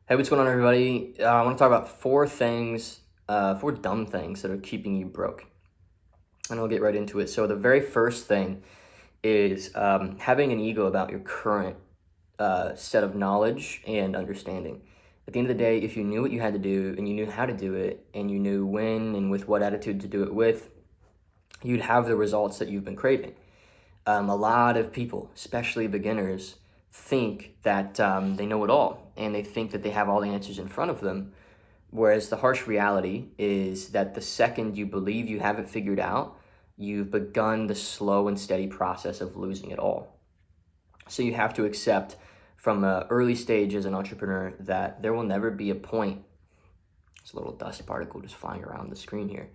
Hey, what's going on, everybody? I want to talk about four dumb things that are keeping you broke. And I'll get right into it. So, the very first thing is having an ego about your current set of knowledge and understanding. At the end of the day, if you knew what you had to do and you knew how to do it and you knew when and with what attitude to do it with, you'd have the results that you've been craving. A lot of people, especially beginners, think that they know it all and they think that they have all the answers in front of them. Whereas the harsh reality is that the second you believe you have it figured out, you've begun the slow and steady process of losing it all. So you have to accept from an early stage as an entrepreneur that there will never be a point. It's a little dust particle just flying around the screen here.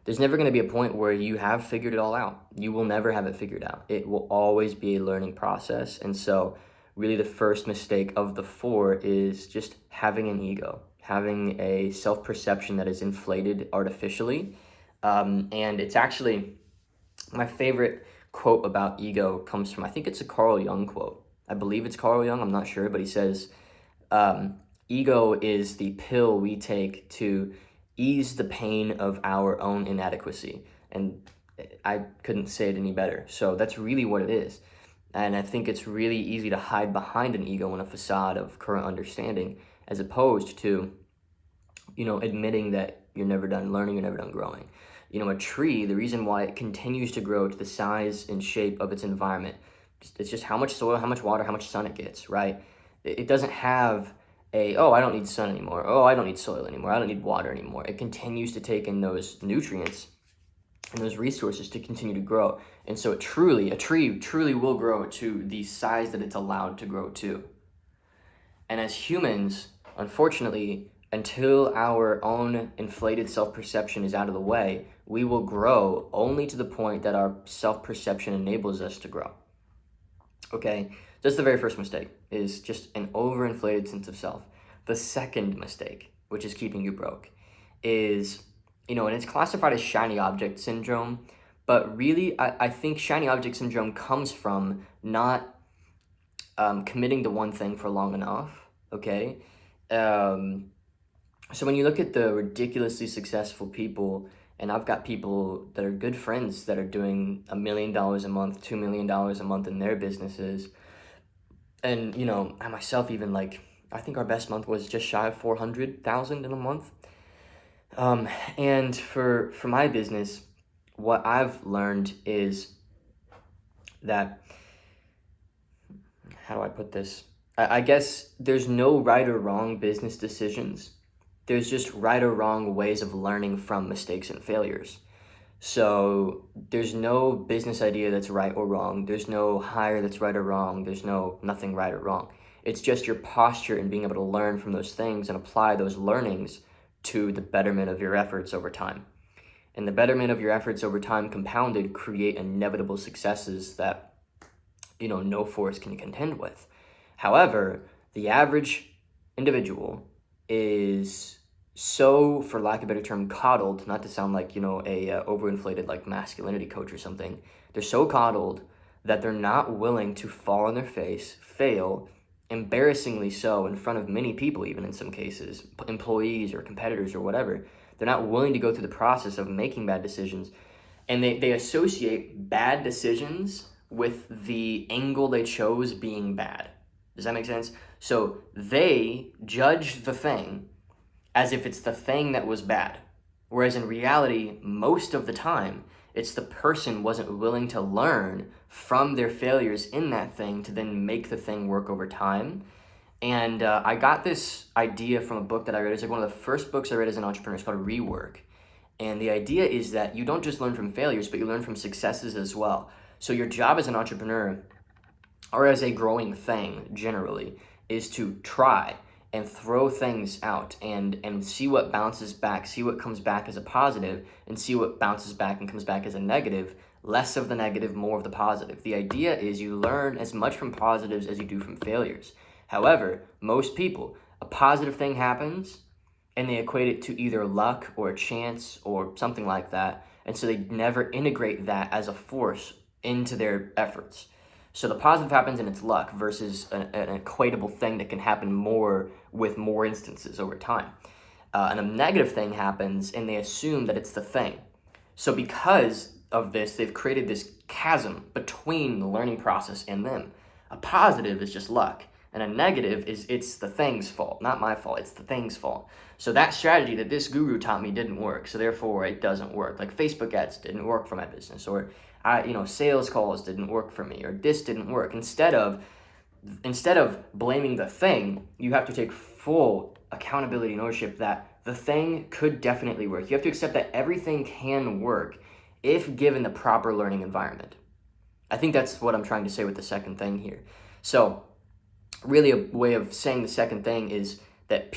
There's never going to be a point where you have figured it all out. You will never have it figured out. It will always be a learning process. And so really the first mistake of the four is just having an ego, having a self-perception that is inflated artificially. And it's actually my favorite quote about ego comes from, I think it's a Carl Jung quote. I believe it's Carl Jung, I'm not sure, but he says, ego is the pill we take to ease the pain of our own inadequacy. And I couldn't say it any better. So that's really what it is. And I think it's really easy to hide behind an ego and a facade of current understanding, as opposed to, admitting that you're never done learning, you're never done growing. A tree, the reason why it continues to grow to the size and shape of its environment, it's just how much soil, how much water, how much sun it gets, right? It doesn't have I don't need sun anymore. Oh, I don't need soil anymore. I don't need water anymore. It continues to take in those nutrients and those resources to continue to grow. And so a tree truly will grow to the size that it's allowed to grow to. And as humans, unfortunately, until our own inflated self-perception is out of the way, we will grow only to the point that our self-perception enables us to grow. Okay, that's the very first mistake, is just an overinflated sense of self. The second mistake, which is keeping you broke, is, and it's classified as shiny object syndrome, but really, I think shiny object syndrome comes from not committing to one thing for long enough, okay? So when you look at the ridiculously successful people, and I've got people that are good friends that are doing $1 million a month, $2 million a month in their businesses. And, I myself even I think our best month was just shy of 400,000 in a month. And for my business, what I've learned is that, how do I put this? I guess there's no right or wrong business decisions. There's just right or wrong ways of learning from mistakes and failures. So there's no business idea that's right or wrong. There's no hire that's right or wrong. There's nothing right or wrong. It's just your posture and being able to learn from those things and apply those learnings to the betterment of your efforts over time. And the betterment of your efforts over time compounded create inevitable successes that, no force can contend with. However, the average individual is so, for lack of a better term, coddled, not to sound like, a overinflated masculinity coach or something. They're so coddled that they're not willing to fall on their face, fail, embarrassingly so, in front of many people, even in some cases, employees or competitors or whatever. They're not willing to go through the process of making bad decisions. And they associate bad decisions with the angle they chose being bad. Does that make sense? So they judge the thing as if it's the thing that was bad. Whereas in reality, most of the time, it's the person wasn't willing to learn from their failures in that thing to then make the thing work over time. And I got this idea from a book that I read. It's one of the first books I read as an entrepreneur. It's called Rework. And the idea is that you don't just learn from failures, but you learn from successes as well. So your job as an entrepreneur, or as a growing thing generally, is to try and throw things out and see what bounces back, see what comes back as a positive, and see what bounces back and comes back as a negative. Less of the negative, more of the positive. The idea is you learn as much from positives as you do from failures. However, most people, a positive thing happens and they equate it to either luck or a chance or something like that. And so they never integrate that as a force into their efforts. So the positive happens and it's luck versus an equatable thing that can happen more with more instances over time. And a negative thing happens and they assume that it's the thing. So because of this, they've created this chasm between the learning process and them. A positive is just luck, and a negative is it's the thing's fault, not my fault, it's the thing's fault. So that strategy that this guru taught me didn't work, so therefore it doesn't work. Like Facebook ads didn't work for my business, or sales calls didn't work for me, or this didn't work. Instead of blaming the thing, you have to take full accountability and ownership that the thing could definitely work. You have to accept that everything can work if given the proper learning environment. I think that's what I'm trying to say with the second thing here. So really a way of saying the second thing is that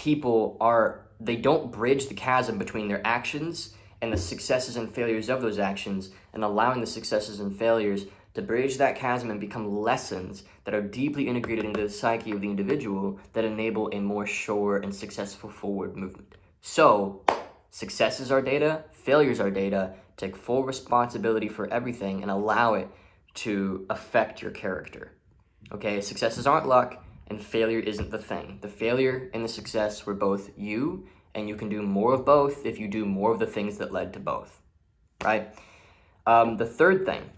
they don't bridge the chasm between their actions and the successes and failures of those actions, and allowing the successes and failures to bridge that chasm and become lessons that are deeply integrated into the psyche of the individual that enable a more sure and successful forward movement. So, successes are data, failures are data. Take full responsibility for everything and allow it to affect your character. Okay, successes aren't luck and failure isn't the thing. The failure and the success were both you, and you can do more of both if you do more of the things that led to both, right? The third thing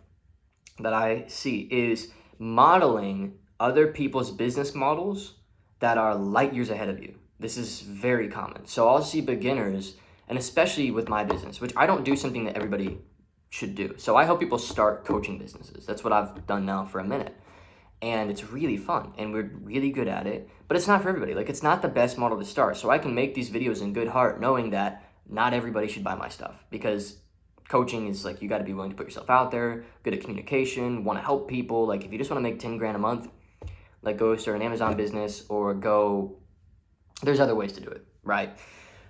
that I see is modeling other people's business models that are light years ahead of you. This is very common. So I'll see beginners, and especially with my business, which I don't do something that everybody should do. So I help people start coaching businesses. That's what I've done now for a minute. And it's really fun, and we're really good at it, but it's not for everybody. Like, it's not the best model to start. So I can make these videos in good heart, knowing that not everybody should buy my stuff, because coaching is like, you got to be willing to put yourself out there, good at communication, want to help people. Like, if you just want to make 10 grand a month, like, go start an Amazon business, or there's other ways to do it, right?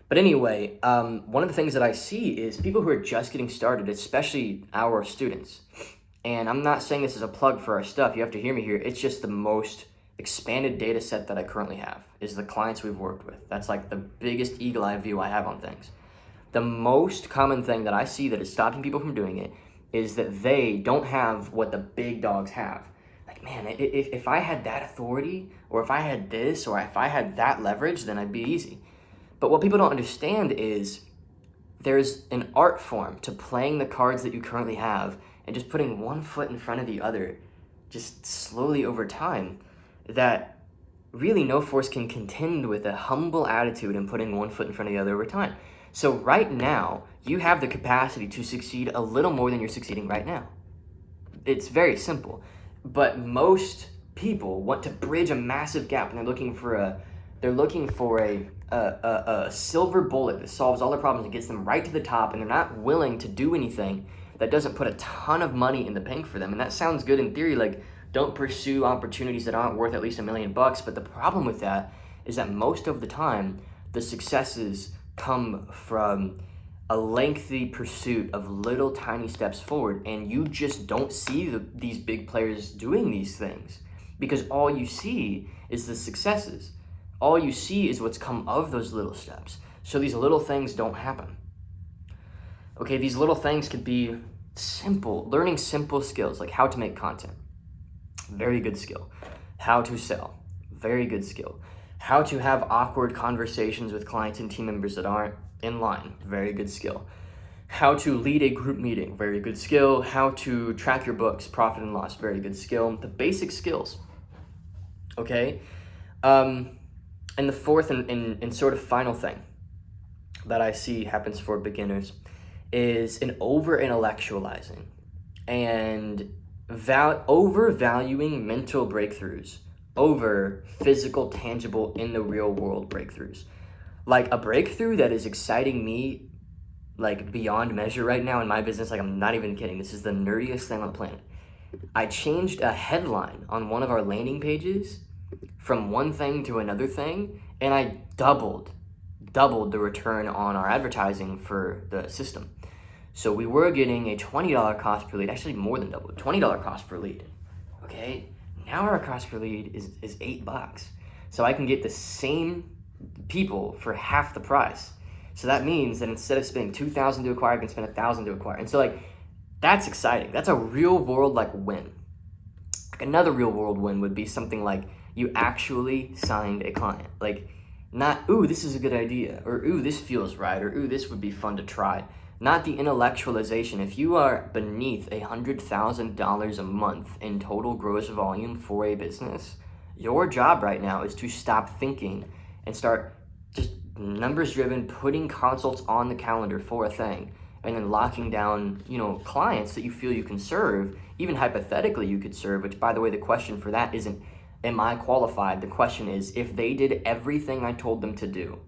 But anyway, one of the things that I see is people who are just getting started, especially our students. And I'm not saying this is a plug for our stuff. You have to hear me here. It's just the most expanded data set that I currently have is the clients we've worked with. That's like the biggest eagle eye view I have on things. The most common thing that I see that is stopping people from doing it is that they don't have what the big dogs have. Like, man, if I had that authority, or if I had this, or if I had that leverage, then I'd be easy. But what people don't understand is there's an art form to playing the cards that you currently have and just putting one foot in front of the other, just slowly over time, that really no force can contend with a humble attitude and putting one foot in front of the other over time. So right now, you have the capacity to succeed a little more than you're succeeding right now. It's very simple. But most people want to bridge a massive gap, and they're looking for a silver bullet that solves all their problems and gets them right to the top, and they're not willing to do anything that doesn't put a ton of money in the bank for them. And that sounds good in theory, like, don't pursue opportunities that aren't worth at least $1 million. But the problem with that is that most of the time, the successes come from a lengthy pursuit of little tiny steps forward, and you just don't see these big players doing these things, because all you see is the successes. All you see is what's come of those little steps. So these little things don't happen. Okay, these little things could be simple, learning simple skills like how to make content, very good skill. How to sell, very good skill. How to have awkward conversations with clients and team members that aren't in line, very good skill. How to lead a group meeting, very good skill. How to track your books, profit and loss, very good skill. The basic skills, okay? And the fourth and sort of final thing that I see happens for beginners is an over-intellectualizing and overvaluing mental breakthroughs over physical, tangible, in the real world breakthroughs. Like, a breakthrough that is exciting me, like, beyond measure right now in my business, like, I'm not even kidding, this is the nerdiest thing on the planet. I changed a headline on one of our landing pages from one thing to another thing, and I doubled the return on our advertising for the system. So we were getting a $20 cost per lead, actually more than double, $20 cost per lead, okay? Now our cost per lead is $8. So I can get the same people for half the price. So that means that instead of spending $2,000 to acquire, I can spend $1,000 to acquire. And so, like, that's exciting. That's a real world, like, win. Another real world win would be something like you actually signed a client. Like, not, ooh, this is a good idea, or ooh, this feels right, or ooh, this would be fun to try. Not the intellectualization. If you are beneath $100,000 a month in total gross volume for a business, your job right now is to stop thinking and start just numbers driven, putting consults on the calendar for a thing, and then locking down, clients that you feel you can serve, even hypothetically you could serve, which, by the way, the question for that isn't, am I qualified? The question is, if they did everything I told them to do,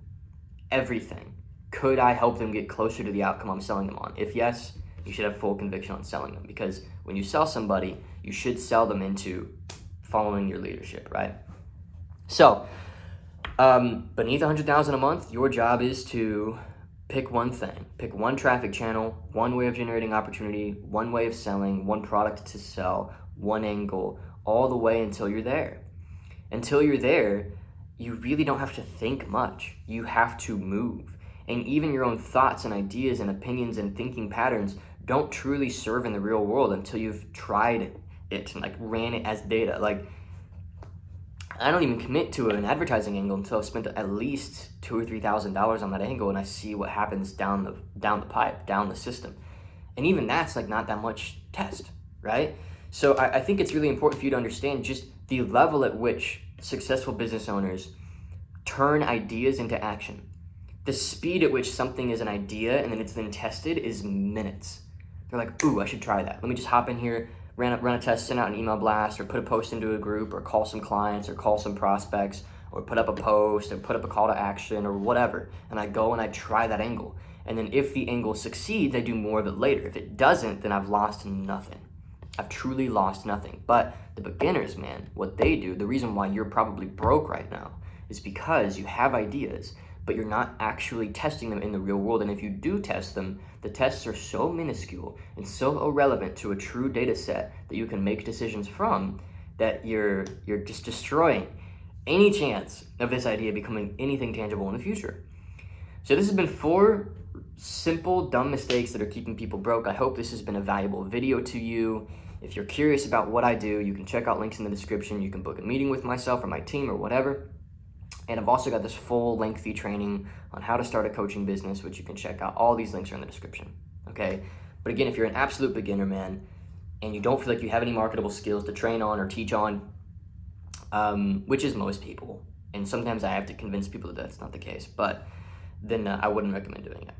everything, could I help them get closer to the outcome I'm selling them on? If yes, you should have full conviction on selling them, because when you sell somebody, you should sell them into following your leadership, right? So, beneath 100,000 a month, your job is to pick one thing, pick one traffic channel, one way of generating opportunity, one way of selling, one product to sell, one angle, all the way until you're there. Until you're there, you really don't have to think much. You have to move. And even your own thoughts and ideas and opinions and thinking patterns don't truly serve in the real world until you've tried it and ran it as data. I don't even commit to an advertising angle until I've spent at least $2,000 or $3,000 on that angle, and I see what happens down the pipe, down the system. And even that's not that much test, right? So I think it's really important for you to understand just the level at which successful business owners turn ideas into action. The speed at which something is an idea and then it's then tested is minutes. They're like, ooh, I should try that. Let me just hop in here, run a test, send out an email blast, or put a post into a group, or call some clients, or call some prospects, or put up a post, or put up a call to action, or whatever. And I go and I try that angle. And then if the angle succeeds, I do more of it later. If it doesn't, then I've lost nothing. I've truly lost nothing. But the beginners, man, what they do, the reason why you're probably broke right now is because you have ideas, but you're not actually testing them in the real world. And if you do test them, the tests are so minuscule and so irrelevant to a true data set that you can make decisions from, that you're just destroying any chance of this idea becoming anything tangible in the future. So this has been 4 simple, dumb mistakes that are keeping people broke. I hope this has been a valuable video to you. If you're curious about what I do, you can check out links in the description. You can book a meeting with myself or my team or whatever. And I've also got this full lengthy training on how to start a coaching business, which you can check out. All these links are in the description, okay? But again, if you're an absolute beginner, man, and you don't feel like you have any marketable skills to train on or teach on, which is most people, and sometimes I have to convince people that that's not the case, but then I wouldn't recommend doing it.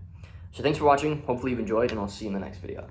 So thanks for watching. Hopefully you've enjoyed, and I'll see you in the next video.